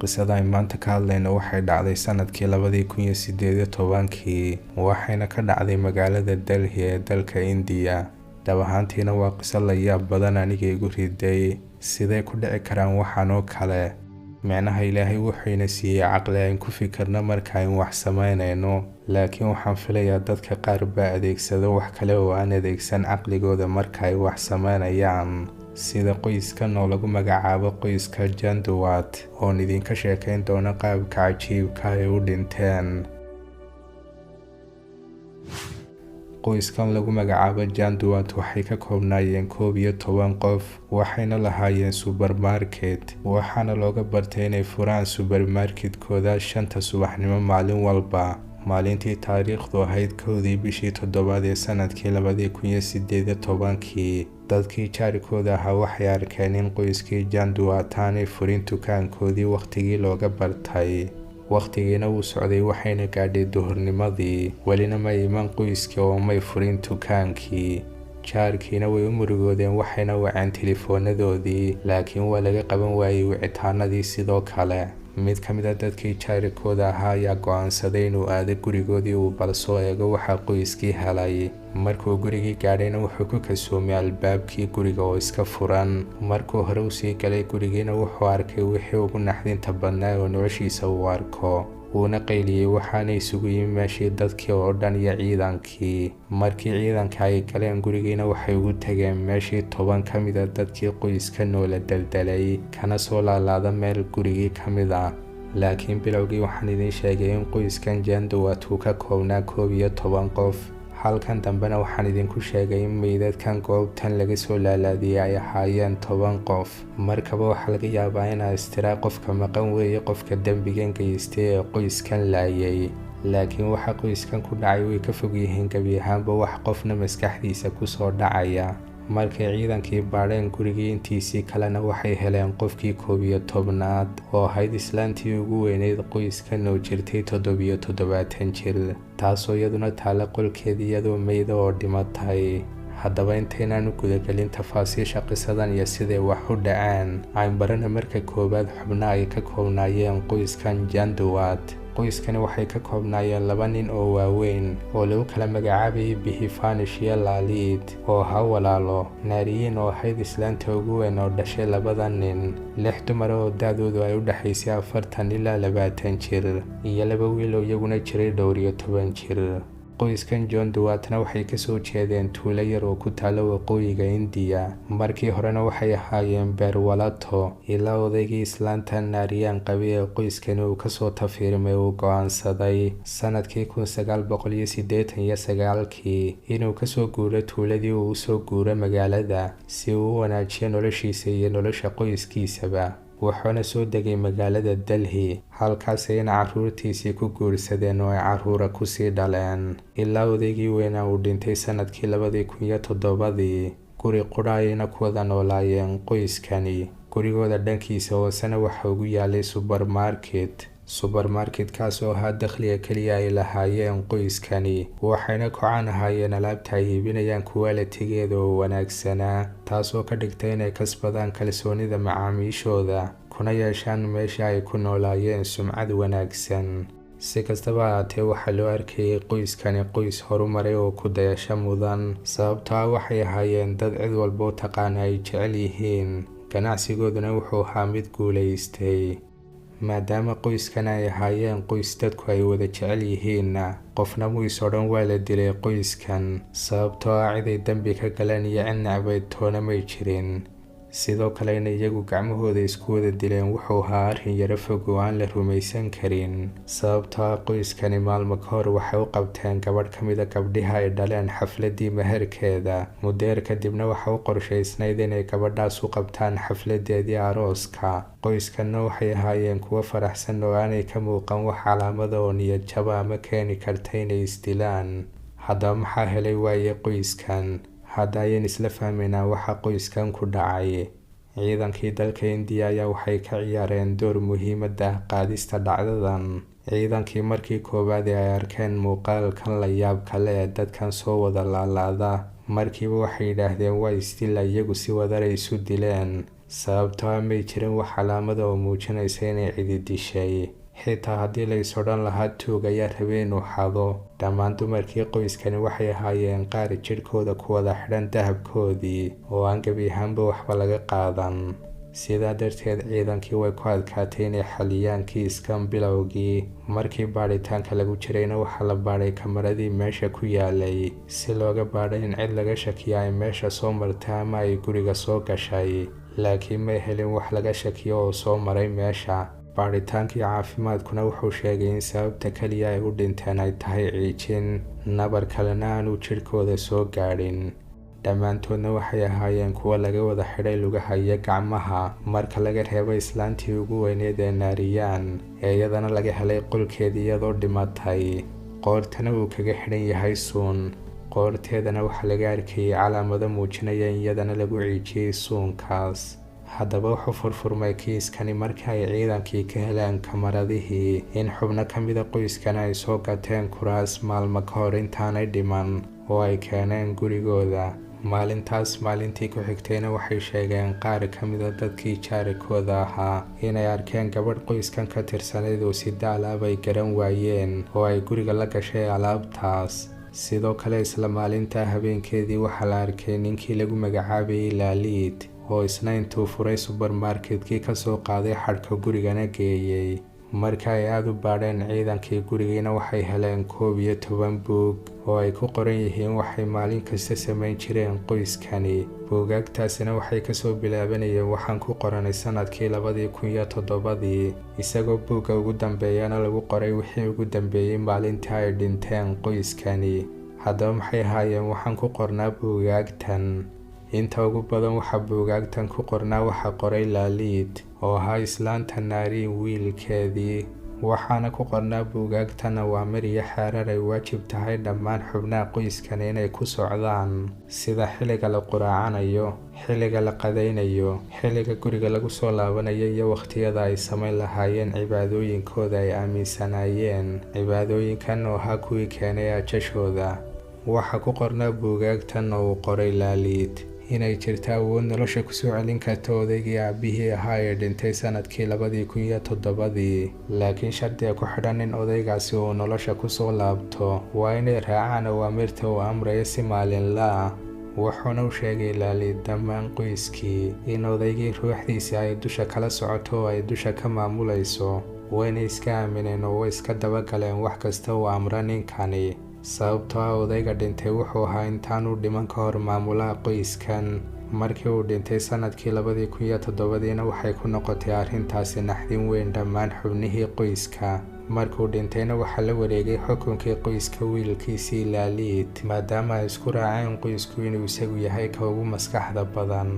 qisada ay maanta ka hadlayno waxay dhacday sanadkii 2018 waxayna ka dhacday magaalada Delhi ee dalka India. Dhab ahaantiina waa qiso la yaab badan aniga igu riday sidee ku dhici karaan waxaan oo kale. Macnaha Ilaahay wuxuuna siiyay caqli aan ku fikirno marka aan wax sameynayno, laakiin waxaan filayaa dadka qaar baa adeegsada wax kale oo aan adeegsan caqligooda marka ay wax sameynayaan. sida qoyskan oo lagu magacaabo qoyska Janduwaat oo idinka sheekayn doona qaabka cajiibka ay u dhinteen. qoyskan lagu magacaabo Janduwaat waxay ka koobnaayeen 11 qof, waxayna lahaayeen supermarket, waxaana looga bartay inay furaan supermarketkooda 5 subaxnimo maalin walba. maalintii taariikhdu ahayd 1 bishii 7 ee sanadkii 2018 dadkii jaarkooda ahaa waxay arkeen in qoyskii Janduwaat aanay furin dukaankoodii waqtigii looga bartay. waqtigiina uu socday waxayna gaadhay duhurnimadii, welina ma iman qoyskii oo may furin dukaankii. jaarkiina way u murugoodeen waxayna waceen tilifoonadoodii, laakiin waa laga qaban waayay wicitaanadii. sidoo kale mid ka mid ah dadkii jaarkooda ahaa ayaa go'aansaday inuu aado gurigoodii uu bal soo eego waxa qoyskii helay. markuu gurigii gaadhayna wuxuu ku kalsoomay albaabkii guriga oo iska furan. markuu hore u sii galay gurigiina wuxuu arkay wixii ugu naxdinta badnaa oo noloshiisa uu arko. wuuna qayliyey waxaana isugu yimi meeshii dadkii oo dhan iyo ciidankii. markii ciidanka ay galeen gurigiina waxay ugu tageen meeshii 10 ka mid ah dadkii qoyska noola daldalay kana soo laalaada meel gurigii ka mid ah. laakiin bilowgii waxaan idin sheegay in qoyskan Janduwaat uu ka koobnaa 11 qof. halkan dambena waxaan idinku sheegay in meydadkan goobtan laga soo laalaadiyay ay ahaayeen 10 qof. markaba waxaa laga yaabaa inaa istiraa qofka maqan weeye qofka dembigan geystay ee qoyskan laayay, laakiin waxa qoyskan ku dhacay way ka fog yihiin gebi ahaanba wax qofna maskaxdiisa kusoo dhacaya. markay ciidankii baadheen gurigii intiisii kalena waxay heleen qofkii 11aad oo ahayd islaantii ugu weyneyd qoyskan oo jirtay 77 jir, taasoo iyaduna taala qolkeedii iyadoo meyda oo dhimatay. haddaba intaynaan u gudagelin tafaasiisha qisadan iyo siday wax u dhaceen, aan barana marka koowaad xubna ay ka koobnaayeen qoyskan Janduwaat. qoyskani waxay ka koobnaayeen 2 nin oo waaweyn oo lagu kala magacaabayay Bihifanish iyo Lalit oo ahaa walaalo. naariyiin oo ahayd islaanta ugu weyn oo dhashay 2 nin. 6 dumar oo daadoodu ay u dhaxaysay 40 ilaa 20 jir iyo 2 wiil oo iyaguna jiray dhowr iyo 10 jir. qoyskan Janduwaatna waxay ka soo jeedeen tuulo yar oo ku taala waqooyiga India. markii horena waxay ahaayeen beerwalato ilaa odaygii islaanta naariyaan qabay ee qoyskani uu ka soo tafiirmay uu go'aansaday sanadkii 1989 inuu ka soo guuro tuuladii uu soo guuro magaalada si uu u wanaajiyo noloshiisa iyo nolosha qoyskiisaba. wuxuuna soo degay magaalada Delhi, halkaasayna carruurtiisii ku guursadeen oo ay carruura ku sii dhaleen ilaa odaygii weynaa uu dhintay sanadkii 2007. guri qudha ayayna ku wada noolaayeen qoyskani. gurigooda dhankiisa hoosena waxa ugu yaalay supermarketkaas oo ahaa dakhliga keliya ay lahaayeen qoyskani. waxayna ku caan ahaayeen alaabta ay iibinayaan kuwaalitigeeda oo wanaagsanaa, taasoo ka dhigtay inay kasbadaan kalsoonida macaamiishooda kuna yeeshaan meesha ay ku noolaayeen sumcad wanaagsan. si kastaba ahaatee waxaa loo arkayay qoyskani qoys horumaray oo ku dayasho mudan, sababtoo ah waxay ahaayeen dad cid walba u taqaana ay jecel yihiin. ganacsigooduna wuxuu ahaa mid guulaystay. maadaama qoyskan ay ahaayeen qoys dadku ay wada jecel yihiinna, qofna muis oo dhan waa la dilay qoyskan, sababtoo ah ciday dembi ka galeen iyo cid necbayd toona may jirin. sidoo kalena iyagu gacmahooda isku wada dileen wuxuu ahaa arrin yaro fog oo aan la rumaysan karin, sababtoo ah qoyskani maalmo ka hor waxay u qabteen gabadh ka mid a gabdhiha ay dhaleen xafladii meherkeeda. muddeer kadibna waxa u qorshaysnayd inay gabadhaas u qabtaan xafladeedii arooska. qoyskanna waxay ahaayeen kuwo faraxsan oo aanay ka muuqan wax calaamada oo niyad jaba ama keeni karta inay isdilaan. haddaba maxaa helay waaye qoyskan? hadda ayaan isla fahmaynaa waxa qoyskan ku dhacay. ciidankii dalka India ayaa waxay ka ciyaareen door muhiimad ah qaadista dhacdadan. ciidankii markii koowaad ay arkeen muuqaalkan la yaab kale ee dadkan soo wada laalaada, markiiba waxay yidhaahdeen waa isdil iyagu si wadar ay isu dileen. sababtoo ah may jirin wax calaamada oo muujinaysa inay cidi dishay. xitaa haddii la is odhan lahaa tuug ayaa rabay inuu xado, dhammaan dumarkii qoyskani waxay ahaayeen qaar jidhkooda ku wada xidhan dahabkoodii oo aan gebi ahaanba waxba laga qaadan. sidaa darteed ciidankii way ku adkaatay inay xaliyaan kiiskan bilowgii. markii baadhitaanka lagu jirayna waxaa la baadhay kamaradii meesha ku yaalay si looga baadhay in cid laga shakiya ay meesha soo martay ama ay guriga soo gashay, laakiin may helin wax laga shakiyo oo soo maray meesha. baadhitaankii caafimaadkuna wuxuu sheegay in sababta keliya ay u dhinteen ay tahay ciijin, nabar kalena aanu jidhkooda soo gaadhin. dhammaantoodna waxay ahaayeen kuwa laga wada xidhay lugaha iyo gacmaha marka laga reebo islaantii ugu weyneed ee naariyaan ee iyadana laga helay qolkeedii iyadoo dhimatay. qoortana uu kaga xidhan yahay suun, qoorteedana waxaa laga arkayay calaamado muujinaya in iyadana lagu ciijiyey suunkaas. haddaba wuxuu furfurmay kiiskani markii ay ciidankii ka heleen kamaradihii in xubno ka mida qoyskana ay soo gateen kuraas maalmo ka hor intaanay dhiman oo ay keeneen gurigooda. maalintaas maalintii ku xigtayna waxay sheegeen qaar ka mida dadkii jaarikooda ahaa inay arkeen gabadh qoyskan ka tirsanayd oo sida alaab ay garan waayeen oo ay guriga la gashay alaabtaas. sidoo kale isla maalintaa habeenkeedii waxaa la arkay ninkii lagu magacaabayay laaliid oo isna intuu furay subermarketkii kasoo qaaday xadhka gurigana geeyey. marka ay aada u baadheen ciidankii gurigiina waxay heleen 11 buug oo ay ku qoran yihiin waxay maalin kasta samayn jireen qoyskani. buugaagtaasina waxay kasoo bilaabanayeen waxaan ku qoranay sanadkii 2007 isagoo buugga ugu dambeeyana lagu qoray wixii ugu dambeeyey maalintii ay dhinteen qoyskani. haddaba maxay ahaayeen waxaan ku qornaa buugaagtan? inta ugu badan waxaa buugaagtan ku qornaa waxaa qoray laaliid oo ahaa islaanta naariin wiilkeedii. waxaana ku qornaa buugaagtan awaamir iyo xeerar ay waajib tahay dhammaan xubnaha qoyskan inay ku socdaan, sida xilliga la quraacanayo, xilliga la qadaynayo, xilliga guriga lagu soo laabanayo iyo wakhtiyada ay samayn lahaayeen cibaadooyinkooda ay aaminsanaayeen. cibaadooyinkan oo ahaa kuwii keenay ajashooda. waxaa ku qornaa buugaagtan oo uu qoray laaliid inay jirta awood nolosha kusoo celin karta odaygii aabihii ahaa ee dhintay sanadkii 2007, laakiin shardiga ku xidhan in odaygaasi uu nolosha kusoo laabto waa inay raacaan awaamirta uu amrayo si maalinla ah. wuxuuna u sheegay laaliid dhammaan qoyskii in odaygii ruuxdiisa ay dusha kala socoto oo ay dusha ka maamulayso. wayna iska aamineen oo way iska dabagaleen wax kasta uu amra ninkani, sababtoo ah odayga dhintay wuxuu ahaa intaanu dhiman ka hor maamulaha qoyskan. markii uu dhintay sanadkii 2007 waxay ku noqotay arrintaasi naxdin weyn dhammaan xubnihii qoyska. markuu dhintayna waxaa la wareegay xukunkii qoyska wiilkiisii laaliid maadaama ay isku raaceen qoysku inuu isagu yahay ka ugu maskaxda badan.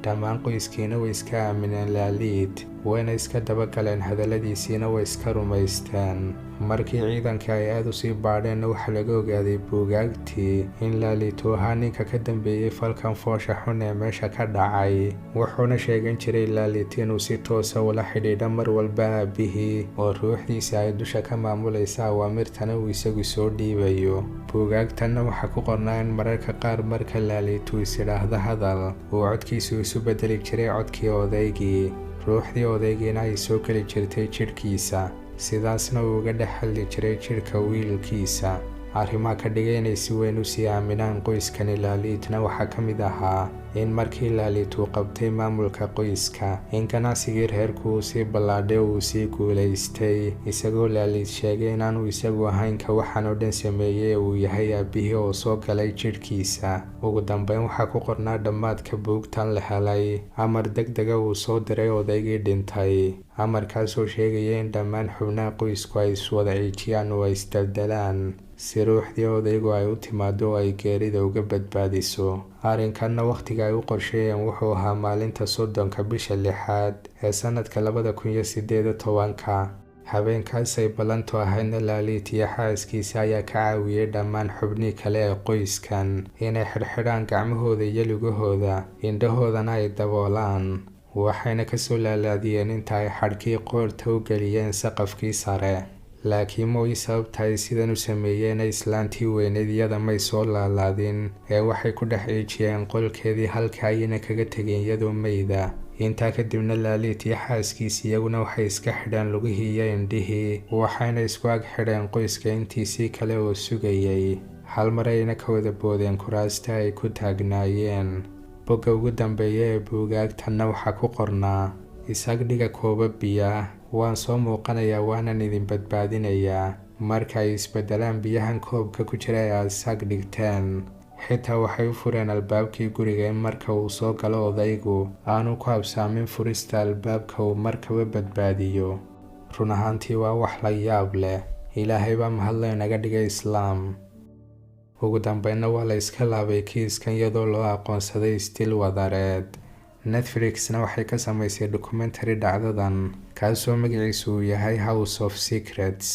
dhammaan qoyskiina way iska aamineen laaliid, wayna iska dabagaleen hadalladiisiina way iska rumaysteen. markii ciidankii ay aada u sii baadheenna waxaa laga ogaaday buugaagtii in laaliid uu ahaa ninka ka dambeeyey falkan foosha xun ee meesha ka dhacay. wuxuuna sheegan jiray laaliid inuu si toosa ula xidhiidha mar walba aabihii oo ruuxdiisa ay dusha ka maamulaysa awaamirtana uu isagu soo dhiibayo. buugaagtanna waxaa ku qornaa in mararka qaar marka laaliid uu isidhaahdo hadal uu codkiisu isu bedeli jiray codkii odaygii, ruuxdii odaygiina ay soo geli jirtay jidhkiisa, sidaasna uu uga dhex hadli jiray jidhka wiilkiisa. arrimaha ka dhigay inay si weyn u sii aaminaan qoyskani laaliidna waxaa ka mid ahaa in markii laaliid uu qabtay maamulka qoyska in ganacsigii reerku uu sii ballaadhay uu sii guulaystay, isagoo laaliid sheegay inaanu isagu ahayn ka waxaan oo dhan sameeyey uu yahay aabihii oo soo galay jidhkiisa. ugu dambeyn waxaa ku qornaa dhammaadka buugtan la helay amar degdega uu soo diray odaygii dhintay, amarkaasoo sheegaya in dhammaan xubnaha qoysku ay iswada ciijiyaan oo ay isdaldalaan si ruuxdii odaygu ay u timaado oo ay geerida uga badbaadiso. arrinkanna wakhtiga ay u qorsheeyeen wuxuu ahaa maalinta 30 bisha 6 ee sanadka 2018. habeenkaas ay ballantu ahaydna laaliid iyo xaaskiisa ayaa ka caawiyey dhammaan xubnihii kale ee qoyskan inay xidhxidhaan gacmahooda iyo lugahooda, indhahoodana ay daboolaan. waxayna kasoo laalaadiyeen inta ay xadhkii qoorta u geliyeen saqafkii sare. laakiin mooyi sababta ay sidan u sameeyeen islaantii weyneed iyada may soo laalaadin ee waxay ku dhex ciijiyeen qolkeedii halka ayna kaga tegeen iyadoo meyda. intaa kadibna Laalit iyo xaaskiisa iyaguna waxay iska xidheen lugihii iyo indhihii waxayna isku ag xidheen qoyska intiisii kale oo sugayay. hal mar ayna ka wada boodeen kuraasta ay ku taagnaayeen. bogga ugu dambeeya ee buugaagtanna waxaa ku qornaa: isag dhiga koobab biyo ah, waan soo muuqanayaa waanan idin badbaadinayaa. marka ay isbedelaan biyahan koobka ku jira ee aad isag dhigteen, xitaa waxay u fureen albaabkii guriga in marka uu soo galo odaygu aanu ku habsaamin furista albaabka uu markaba badbaadiyo. run ahaantii waa wax la yaab leh. ilaahay baa mahadle inaga dhigay islaam. ugu dambeynna waa la iska laabay kiiskan iyadoo loo aqoonsaday istil wadareed. Netflixna waxay ka samaysay documentary dhacdadan kaasoo magaciisu uu yahay House of Secrets.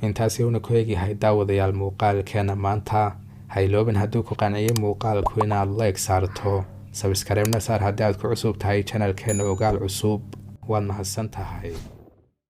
intaasi uuna ku eegyahay daawadayaal muuqaalkeena maanta. hayloobin hadduu ku qanciyay muuqaalku inaad like saarto, subscribe-na saar haddii aad ku cusub tahay channelkeena Ogaal Cusub. waad mahadsan tahay.